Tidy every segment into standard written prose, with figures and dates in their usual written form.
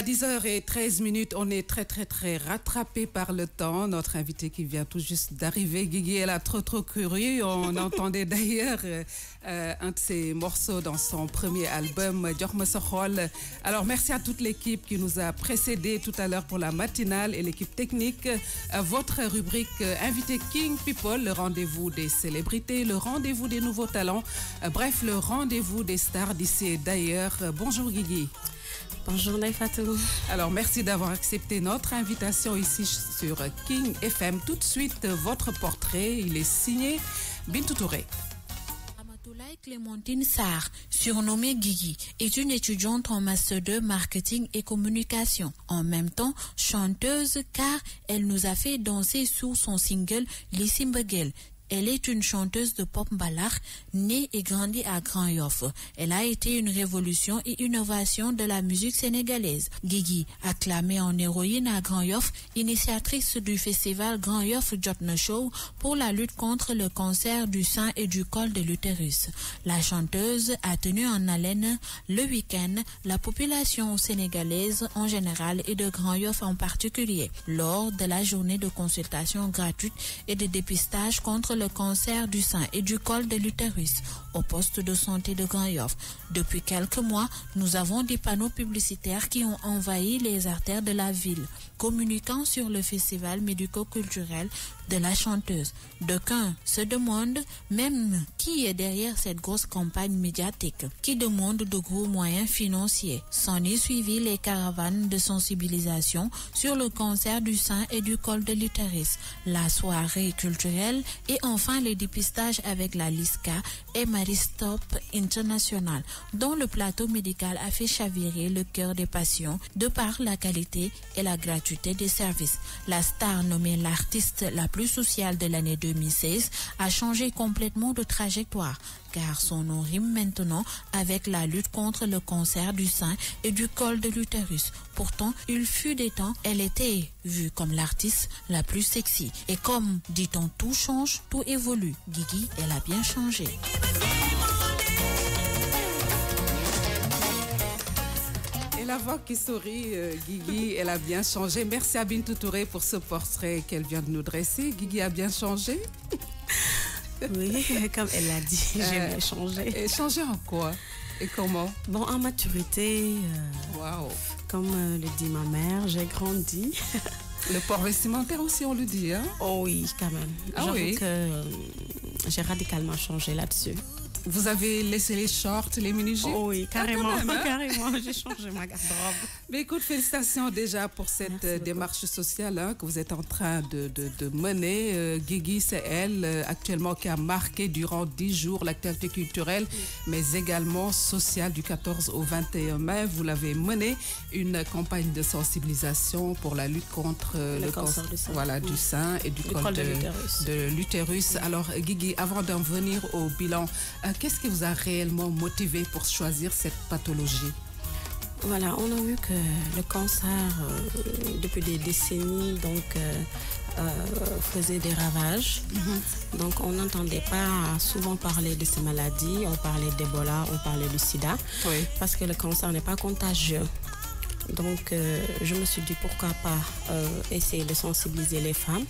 10h13, on est très rattrapé par le temps. Notre invité qui vient tout juste d'arriver, Guigui, elle a trop cru. On entendait d'ailleurs un de ses morceaux dans son premier album, Jox Ma Sa Xol. Alors merci à toute l'équipe qui nous a précédés tout à l'heure pour la matinale et l'équipe technique. Votre rubrique Invité King People, le rendez-vous des célébrités, le rendez-vous des nouveaux talents, bref, le rendez-vous des stars d'ici et d'ailleurs. Bonjour Guigui. Bonjour Naifatou. Alors merci d'avoir accepté notre invitation ici sur King FM. Tout de suite, votre portrait, il est signé Bintou Touré. Ramatoulaye Clémentine Sarr, surnommée Guigui, est une étudiante en master 2 marketing et communication. En même temps, chanteuse car elle nous a fait danser sur son single Lissi Mbëggeel. Elle est une chanteuse de pop mbalax, née et grandie à Grand Yoff. Elle a été une révolution et innovation de la musique sénégalaise. Guigui, acclamée en héroïne à Grand Yoff, initiatrice du festival Grand Yoff Jotna Show pour la lutte contre le cancer du sein et du col de l'utérus. La chanteuse a tenu en haleine le week-end la population sénégalaise en général et de Grand Yoff en particulier, lors de la journée de consultation gratuite et de dépistage contre le cancer du sein et du col de l'utérus au poste de santé de Grand Yoff. Depuis quelques mois, nous avons des panneaux publicitaires qui ont envahi les artères de la ville, communiquant sur le festival médico-culturel de la chanteuse. D'aucuns se demandent même qui est derrière cette grosse campagne médiatique, qui demande de gros moyens financiers. S'en est suivi les caravanes de sensibilisation sur le cancer du sein et du col de l'utérus, la soirée culturelle et enfin les dépistages avec la LISCA et Maristop International, dont le plateau médical a fait chavirer le cœur des patients de par la qualité et la gratuité des services. La star nommée l'artiste la plus sociale de l'année 2016 a changé complètement de trajectoire, car son nom rime maintenant avec la lutte contre le cancer du sein et du col de l'utérus. Pourtant, il fut des temps, elle était vue comme l'artiste la plus sexy. Et comme dit-on, tout change, tout évolue. Guigui, elle a bien changé. Et la voix qui sourit, Guigui, elle a bien changé. Merci à Bintou Touré pour ce portrait qu'elle vient de nous dresser. Guigui a bien changé. Oui, comme elle l'a dit, j'ai bien changé. Et changé en quoi? Et comment? Bon, en maturité, Waouh. comme le dit ma mère, j'ai grandi. Le port vestimentaire aussi, on le dit, hein? Oh oui, quand même. Ah oui. Que j'ai radicalement changé là-dessus. Vous avez laissé les shorts, les mini-jupes? Oh oui, carrément, même, hein? carrément. J'ai changé ma garde-robe. Mais écoute, félicitations déjà pour cette démarche sociale que vous êtes en train de mener. Guigui, c'est elle actuellement qui a marqué durant 10 jours l'actualité culturelle, mais également sociale du 14 au 21 mai. Vous l'avez menée, une campagne de sensibilisation pour la lutte contre le cancer du sein, voilà, du sein et du col de l'utérus. Alors Guigui, avant d'en venir au bilan, qu'est-ce qui vous a réellement motivé pour choisir cette pathologie? Voilà, on a vu que le cancer, depuis des décennies, faisait des ravages. Donc, on n'entendait pas souvent parler de ces maladies. On parlait d'Ebola, on parlait du sida, oui, parce que le cancer n'est pas contagieux. Donc, je me suis dit pourquoi pas essayer de sensibiliser les femmes,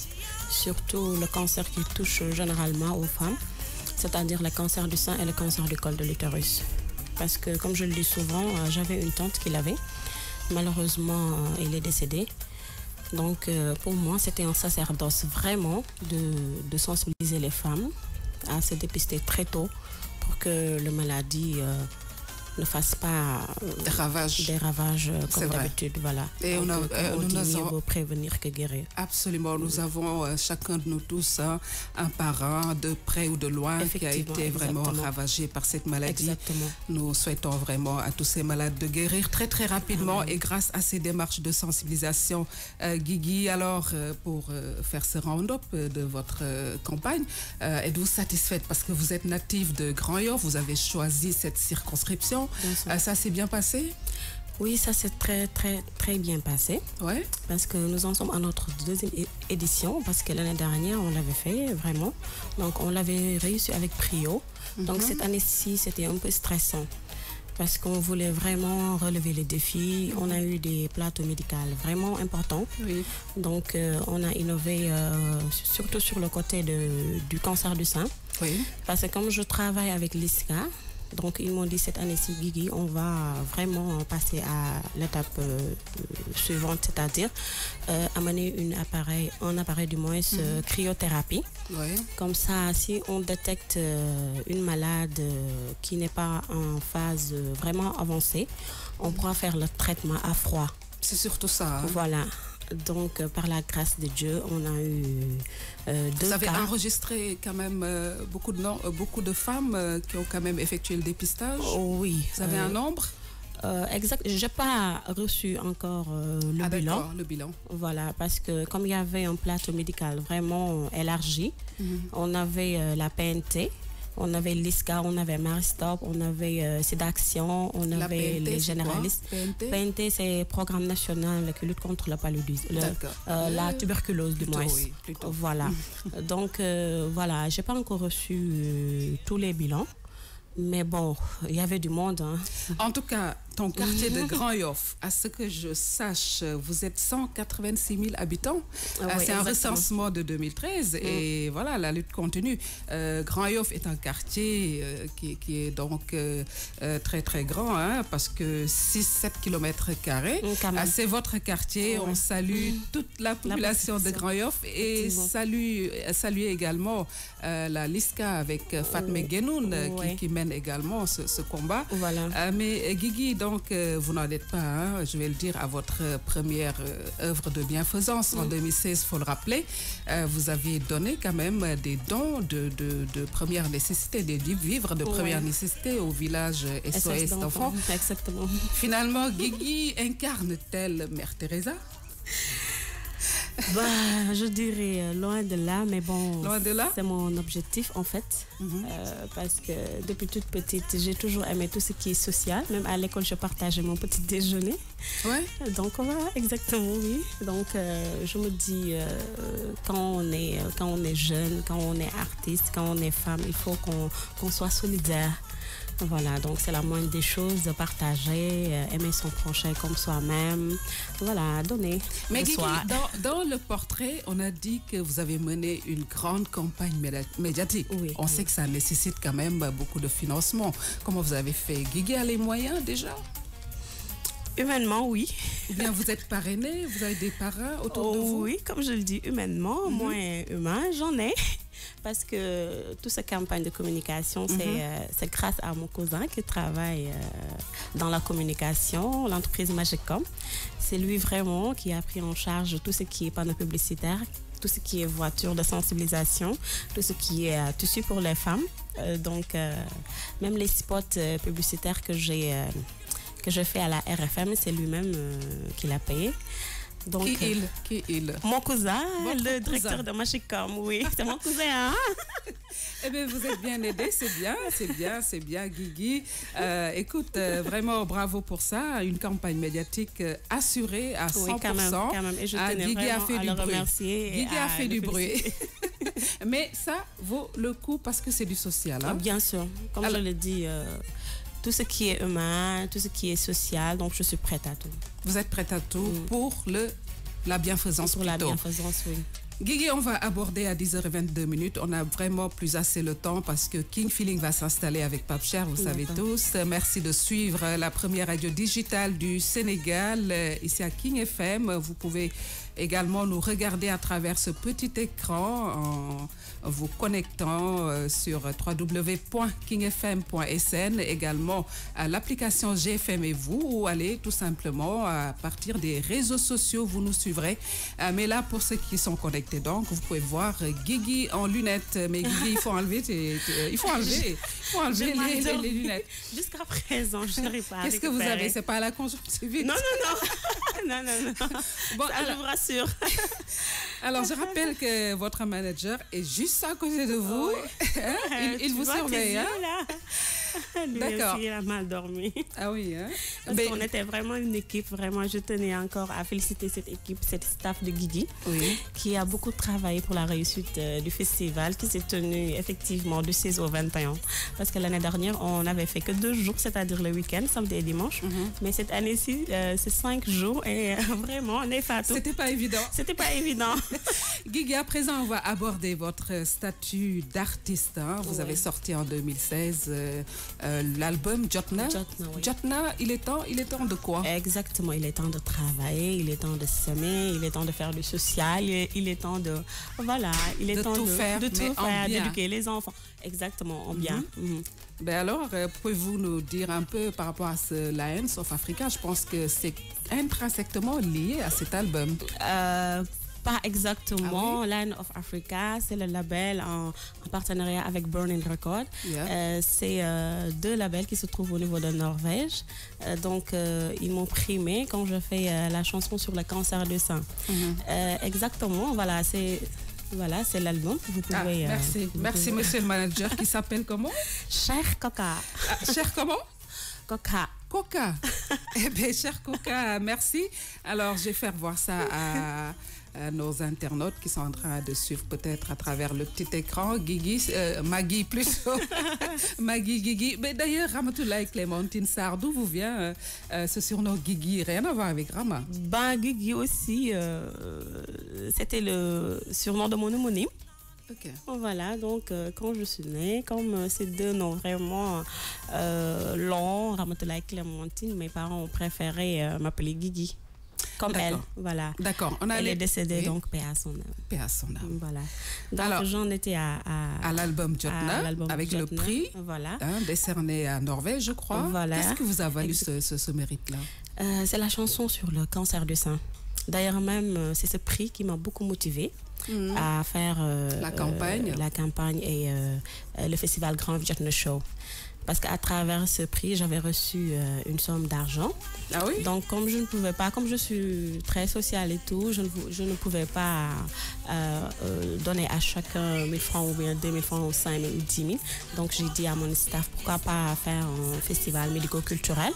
surtout le cancer qui touche généralement aux femmes, c'est-à-dire le cancer du sein et le cancer du col de l'utérus. Parce que, comme je le dis souvent, j'avais une tante qui l'avait. Malheureusement, il est décédé. Donc, pour moi, c'était un sacerdoce vraiment de sensibiliser les femmes à se dépister très tôt pour que la maladie ne fasse pas des ravages comme d'habitude. Voilà. Et donc, nous avons prévenir que guérir. Absolument. Nous avons chacun de nous tous un parent de près ou de loin qui a été vraiment ravagé par cette maladie. Exactement. Nous souhaitons vraiment à tous ces malades de guérir très rapidement et grâce à ces démarches de sensibilisation. Guigui, alors pour faire ce round-up de votre campagne, êtes-vous satisfaite parce que vous êtes native de Grand Yoff, vous avez choisi cette circonscription. Ça s'est bien passé? Oui, ça s'est très bien passé. Ouais. Parce que nous en sommes à notre deuxième édition, parce que l'année dernière, on l'avait fait vraiment. Donc, on l'avait réussi avec brio. Donc, cette année-ci, c'était un peu stressant. parce qu'on voulait vraiment relever les défis. On a eu des plateaux médicaux vraiment importants. Oui. Donc, on a innové surtout sur le côté du cancer du sein. Oui. Parce que comme je travaille avec l'ISCA, donc ils m'ont dit cette année-ci, Guigui, on va vraiment passer à l'étape suivante, c'est-à-dire amener un appareil du moins cryothérapie. Oui. Comme ça, si on détecte une malade qui n'est pas en phase vraiment avancée, on pourra faire le traitement à froid. C'est surtout ça. Hein? Voilà. Donc, par la grâce de Dieu, on a eu 2 cas. Vous avez enregistré quand même beaucoup de femmes qui ont quand même effectué le dépistage. Oui. Vous avez un nombre? Exact. Je n'ai pas reçu encore le bilan. Le bilan. Voilà, parce que comme il y avait un plateau médical vraiment élargi, on avait la PNT. On avait l'ISCA, on avait Maristop, on avait Sédaction, on avait les généralistes. PNT, c'est Programme national qui lutte contre la paludisme, la tuberculose du moins. Oui, plutôt. Voilà. Donc, voilà, je n'ai pas encore reçu tous les bilans. Mais bon, il y avait du monde. Hein. En tout cas, ton quartier de Grand Yoff, à ce que je sache, vous êtes 186 000 habitants. Oui, c'est un recensement de 2013 et voilà, la lutte continue. Grand Yoff est un quartier qui est donc très très grand hein, parce que 6-7 km². C'est votre quartier. On salue toute la population de Grand Yoff et salue également la LISCA avec Fatma Genoun qui mène également ce combat. Voilà. Mais Guigui, donc, vous n'en êtes pas, hein, je vais le dire, à votre première œuvre de bienfaisance. En 2016, il faut le rappeler, vous aviez donné quand même des dons de première nécessité, des vivres de première nécessité au village SOS d'enfants. Exactement. Finalement, Guigui incarne-t-elle Mère Teresa? Bah, je dirais loin de là, mais bon, c'est mon objectif en fait. Parce que depuis toute petite, j'ai toujours aimé tout ce qui est social. Même à l'école, je partageais mon petit déjeuner. Ouais. Donc, voilà, exactement, oui. Donc, je me dis, quand on est jeune, quand on est artiste, quand on est femme, il faut qu'on soit solidaire. Voilà, donc c'est la moindre des choses, de partager, aimer son prochain comme soi-même. Voilà, donner. Mais Guigui, dans le portrait, on a dit que vous avez mené une grande campagne médiatique. Oui, on sait que ça nécessite quand même beaucoup de financement. Comment vous avez fait? Guigui a les moyens déjà? Humainement, oui. Ou bien vous êtes parrainé, vous avez des parrains autour de vous? Oui, comme je le dis, humainement, moins humain, j'en ai. Parce que toute cette campagne de communication, c'est grâce à mon cousin qui travaille dans la communication, l'entreprise Magicom. C'est lui vraiment qui a pris en charge tout ce qui est panneau publicitaire, tout ce qui est voiture de sensibilisation, tout ce qui est tissu pour les femmes. Donc, même les spots publicitaires que je fais à la RFM, c'est lui-même qui l'a payé. Donc, qui il? Mon cousin, le directeur de Magicom, oui. C'est mon cousin. Hein? Eh bien, vous êtes bien aidé, c'est bien, Guigui. Écoute, vraiment bravo pour ça. Une campagne médiatique assurée à 100%. Oui, quand même. Et je tenais Guigui a fait à du le bruit. remercier. Guigui a fait du bruit. Mais ça vaut le coup parce que c'est du social. Hein? Bien sûr. Comme je le dis, tout ce qui est humain, tout ce qui est social, donc je suis prête à tout. Vous êtes prête à tout pour la bienfaisance Pour la bienfaisance, oui. Guigui, on va aborder à 10h22. On n'a vraiment plus assez le temps parce que King Feeling va s'installer avec Pape Cher, vous savez tous. Merci de suivre la première radio digitale du Sénégal, ici à King FM. Vous pouvez également nous regarder à travers ce petit écran en vous connectant sur www.kingfm.sn, également à l'application GFM et vous, ou allez tout simplement à partir des réseaux sociaux, vous nous suivrez. Mais là, pour ceux qui sont connectés, donc, vous pouvez voir Guigui en lunettes. Mais Guigui, il faut enlever les lunettes. Jusqu'à présent, je n'arrive pas à Qu'est-ce que vous avez? C'est pas la conjonctivite? Non. Non. Bon, ça, je vous rassure. Alors, je rappelle que votre manager est juste à côté de vous. Il vous surveille. D'accord. Il a mal dormi. Ah oui. Parce qu'on était vraiment une équipe. Vraiment, je tenais encore à féliciter cette équipe, cette staff de Guigui, qui a beaucoup travaillé pour la réussite du festival qui s'est tenu effectivement du 16 au 21. Parce que l'année dernière, on n'avait fait que 2 jours, c'est-à-dire le week-end, samedi et dimanche. Mais cette année-ci, c'est 5 jours et vraiment, on est fatou. C'était pas évident. C'était pas évident. Guigui, à présent, on va aborder votre statut d'artiste. Vous avez sorti en 2016 l'album Jotna. Jotna, il est temps de quoi? Exactement, il est temps de travailler, il est temps de s'aimer, il est temps de faire du social, il est temps de... Voilà, il est temps tout faire, d'éduquer les enfants. Exactement, en bien. Ben alors, pouvez-vous nous dire un peu par rapport à ce Lions of Africa? Je pense que c'est intrinsèquement lié à cet album. Pas exactement. Lion of Africa, c'est le label en partenariat avec Burning Record. C'est 2 labels qui se trouvent au niveau de Norvège. Donc, ils m'ont primé quand je fais la chanson sur le cancer du sein. Exactement, voilà, c'est l'album. Vous pouvez, merci, monsieur le manager, qui s'appelle comment? Cher Coca. Cher comment? Coca. Coca. Eh bien, cher Coca, merci. Alors, je vais faire voir ça à nos internautes qui sont en train de suivre peut-être à travers le petit écran. Guigui, Maggie plutôt. Maggie, Guigui. Mais d'ailleurs, Ramatoulaye Clémentine Sarr, d'où vous vient ce surnom Guigui? Rien à voir avec Rama. Guigui aussi, c'était le surnom de mon homonyme. Voilà, donc quand je suis née, comme ces 2 noms vraiment longs, Ramatoulaye Clémentine, mes parents ont préféré m'appeler Guigui. Comme elle, voilà. D'accord. Elle est décédée, donc paix à son âme. Paix à son âme. Voilà. Donc j'en étais à l'album Jotna, avec Jotna, le prix décerné à Norvège, je crois. Voilà. Qu'est-ce que vous a valu ce mérite-là? C'est la chanson sur le cancer du sein. D'ailleurs même, c'est ce prix qui m'a beaucoup motivée à faire la campagne et le festival Grand Jotna Show. Parce qu'à travers ce prix, j'avais reçu une somme d'argent. Ah oui? Donc, comme je ne pouvais pas, comme je suis très sociale et tout, je ne pouvais pas donner à chacun 1000 francs ou bien 2000 francs ou 5000 ou 10 000. Donc, j'ai dit à mon staff, pourquoi pas faire un festival médico-culturel.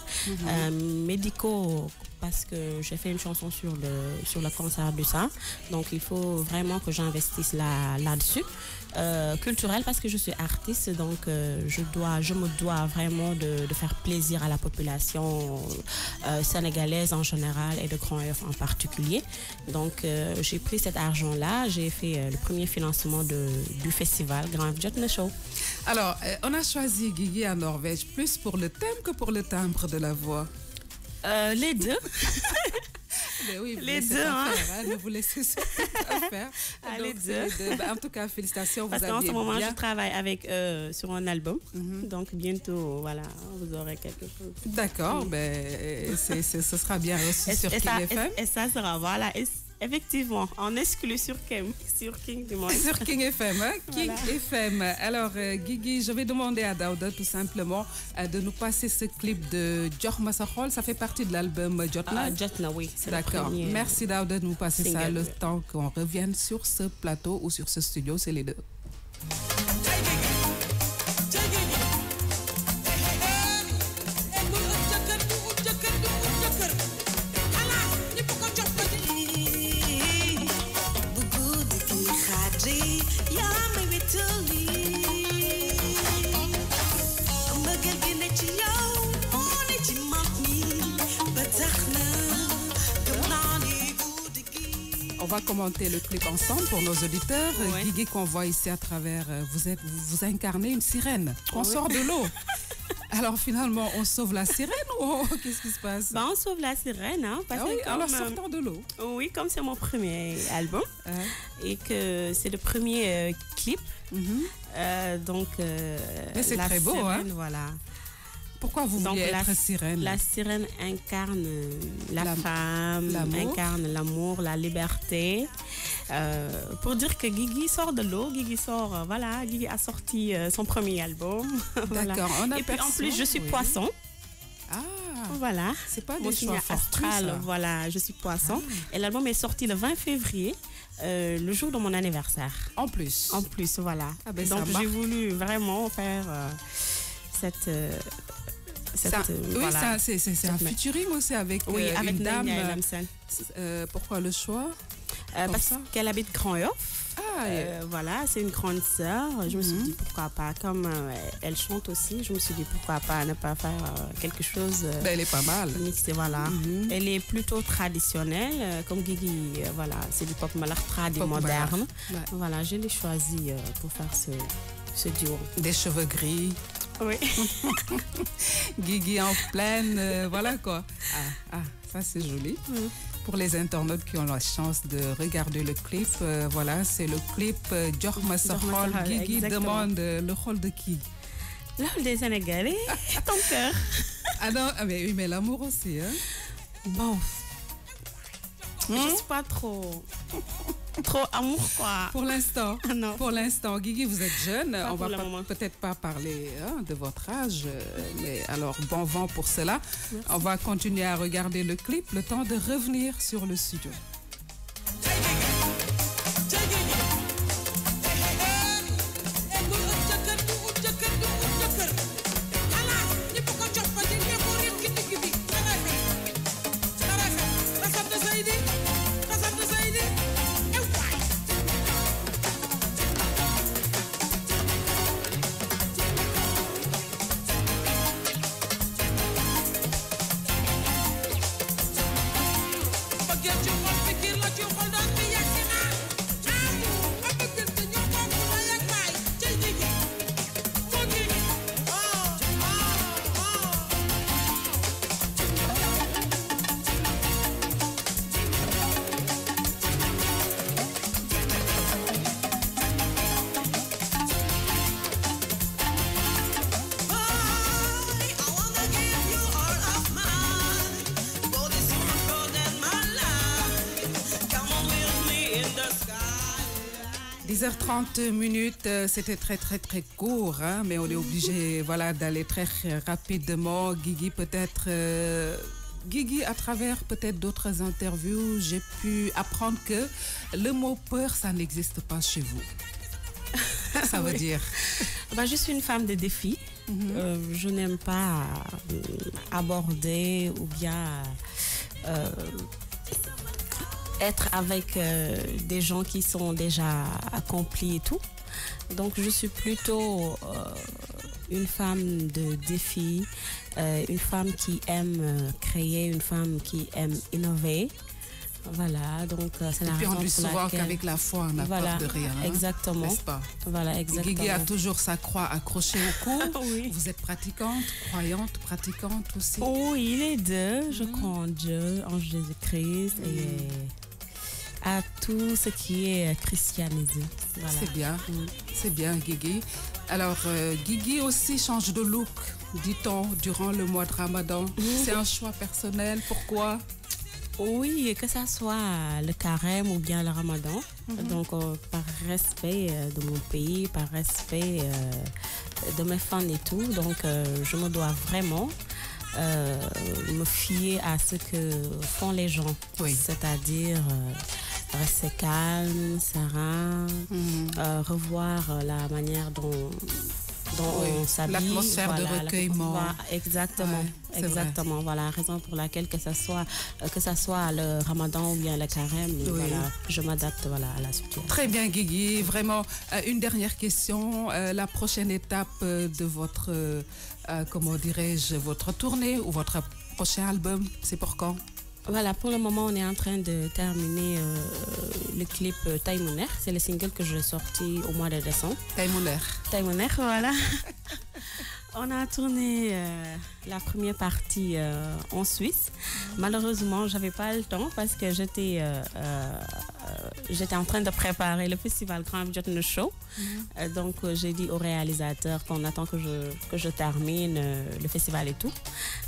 Parce que j'ai fait une chanson sur le cancer du sein. Donc, il faut vraiment que j'investisse là-dessus. Culturel parce que je suis artiste, donc je me dois vraiment de faire plaisir à la population sénégalaise en général et de Grand Yoff en particulier. Donc j'ai pris cet argent-là, j'ai fait le premier financement du festival Grand Jotna Show. Alors, on a choisi Guigui en Norvège plus pour le thème que pour le timbre de la voix? Les deux. Mais oui, les deux, ne vous laissez surtout pas faire. Les deux. En tout cas, félicitations. Parce qu'en ce moment, je travaille avec sur un album. Donc, bientôt, voilà, vous aurez quelque chose. D'accord, ce sera bien reçu sur King FM. Et ça sera, voilà. Effectivement, en exclu sur King du moins. Sur King FM, King FM. Alors, Guigui, je vais demander à Daouda tout simplement de nous passer ce clip de Jotna Sahol. Ça fait partie de l'album Jotna. Jotna, oui. D'accord. Merci Daouda de nous passer ça le temps qu'on revienne sur ce plateau ou sur ce studio. C'est les deux. On va commenter le clip ensemble pour nos auditeurs. Guigui qu'on voit ici à travers, vous incarnez une sirène qu'on sort de l'eau. Alors finalement, on sauve la sirène ou qu'est-ce qui se passe? On sauve la sirène, parce que en sortant de l'eau. Oui, comme c'est mon premier album et que c'est le premier clip. Donc, mais c'est très beau, sirène, voilà. Pourquoi vous vouliez être sirène? La sirène incarne la femme, incarne l'amour, la liberté. Pour dire que Guigui sort de l'eau, Guigui a sorti son premier album. D'accord. Et puis en plus, je suis poisson. Ah, voilà. C'est pas des choix astral. Voilà, je suis poisson. Et l'album est sorti le 20 février le jour de mon anniversaire. En plus. En plus, voilà. Ah ben, donc j'ai voulu vraiment faire cette voilà. Oui, c'est un featuring aussi avec, avec une dame. Pourquoi le choix parce qu'elle habite Grand-Yoff. Voilà, c'est une grande sœur. Je me suis dit pourquoi pas. Comme elle chante aussi, je me suis dit pourquoi pas ne pas faire quelque chose. Elle est pas mal. Mixé, voilà. Elle est plutôt traditionnelle. Comme Guigui, voilà, c'est du pop malard trad et moderne. Ouais. Voilà, je l'ai choisi pour faire ce duo. Des cheveux gris. Oui. Guigui en pleine, voilà quoi. Ça c'est joli. Pour les internautes qui ont la chance de regarder le clip, voilà, c'est le clip Djorma Sohol. Guigui demande le rôle de qui? Le rôle des Sénégalais, ton cœur. Ah non, mais oui, mais l'amour aussi, hein? Bon. Je ne suis pas trop amour, quoi. Pour l'instant. Non. Pour l'instant. Guigui, vous êtes jeune. Pas on va peut-être pas parler de votre âge, mais alors bon vent pour cela. Merci. On va continuer à regarder le clip, le temps de revenir sur le studio. h 30, c'était très court, hein, mais on est obligé voilà, d'aller très rapidement. Guigui, peut-être, Guigui, à travers peut-être d'autres interviews, j'ai pu apprendre que le mot peur, ça n'existe pas chez vous. Ça veut dire je suis une femme de défi. Je n'aime pas aborder ou bien être avec des gens qui sont déjà accomplis et tout. Donc je suis plutôt une femme de défi, une femme qui aime créer, une femme qui aime innover. Voilà, donc c'est la raison pour laquelle... Et puis on dit souvent qu'avec la foi, on n'a peur de rien. Hein, exactement. N'est-ce pas? Voilà, exactement. Guigui a toujours sa croix accrochée au cou. Oui. Vous êtes pratiquante, croyante, pratiquante aussi? Oui, les deux. Je crois en Dieu, en Jésus-Christ et à tout ce qui est christianisé. Voilà. C'est bien, Guigui. Alors, Guigui aussi change de look, dit-on, durant le mois de Ramadan. C'est un choix personnel. Pourquoi? Oui, que ça soit le carême ou bien le Ramadan. Donc, par respect de mon pays, par respect de mes fans et tout. Donc, je me dois vraiment me fier à ce que font les gens. Oui. C'est-à-dire rester calme, serein, revoir la manière dont on s'habille. L'atmosphère de recueillement. Exactement. Ouais, exactement. Vrai. Voilà, raison pour laquelle que ça soit le Ramadan ou bien le carême, voilà, je m'adapte à la situation. Très bien, Guigui. Vraiment, une dernière question. La prochaine étape de votre, comment dirais-je, votre tournée ou votre prochain album, c'est pour quand? Voilà, pour le moment, on est en train de terminer le clip Taïmouner. C'est le single que j'ai sorti au mois de décembre. Taïmouner, voilà. On a tourné la première partie en Suisse. Malheureusement, je n'avais pas le temps parce que j'étais en train de préparer le festival Grand Abidjan Show. Donc, j'ai dit au réalisateur qu'on attend que je termine le festival et tout.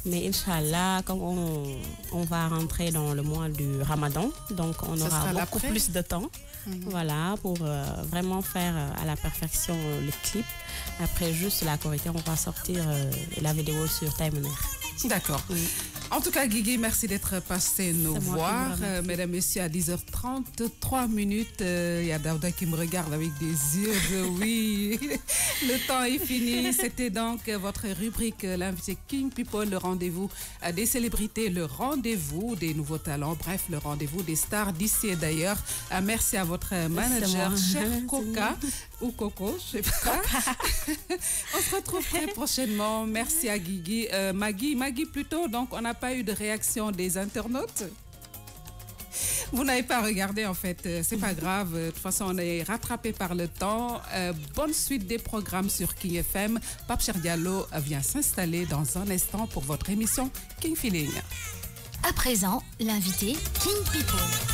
Mais Inch'Allah, comme on va rentrer dans le mois du Ramadan, donc on aura beaucoup plus de temps. Voilà, pour vraiment faire à la perfection le clip. Après, juste la Corée, on va sortir la vidéo sur Taïmouner. D'accord. En tout cas, Guigui, merci d'être passé nous voir. Mesdames, Messieurs, à 10h30, 3 minutes. Il y a Daouda qui me regarde avec des yeux de oui. Le temps est fini. C'était donc votre rubrique, l'invité King People, le rendez-vous des célébrités, le rendez-vous des nouveaux talents, bref, le rendez-vous des stars d'ici et d'ailleurs. Merci à votre manager, cher Coca, ou Coco, je ne sais pas. On se retrouve très prochainement. Merci à Guigui. Maggie plutôt, donc on n'a pas eu de réaction des internautes. Vous n'avez pas regardé en fait, c'est pas grave. De toute façon, on est rattrapé par le temps. Bonne suite des programmes sur King FM. Pape Cheikh Diallo vient s'installer dans un instant pour votre émission King Feeling. À présent, l'invité King People.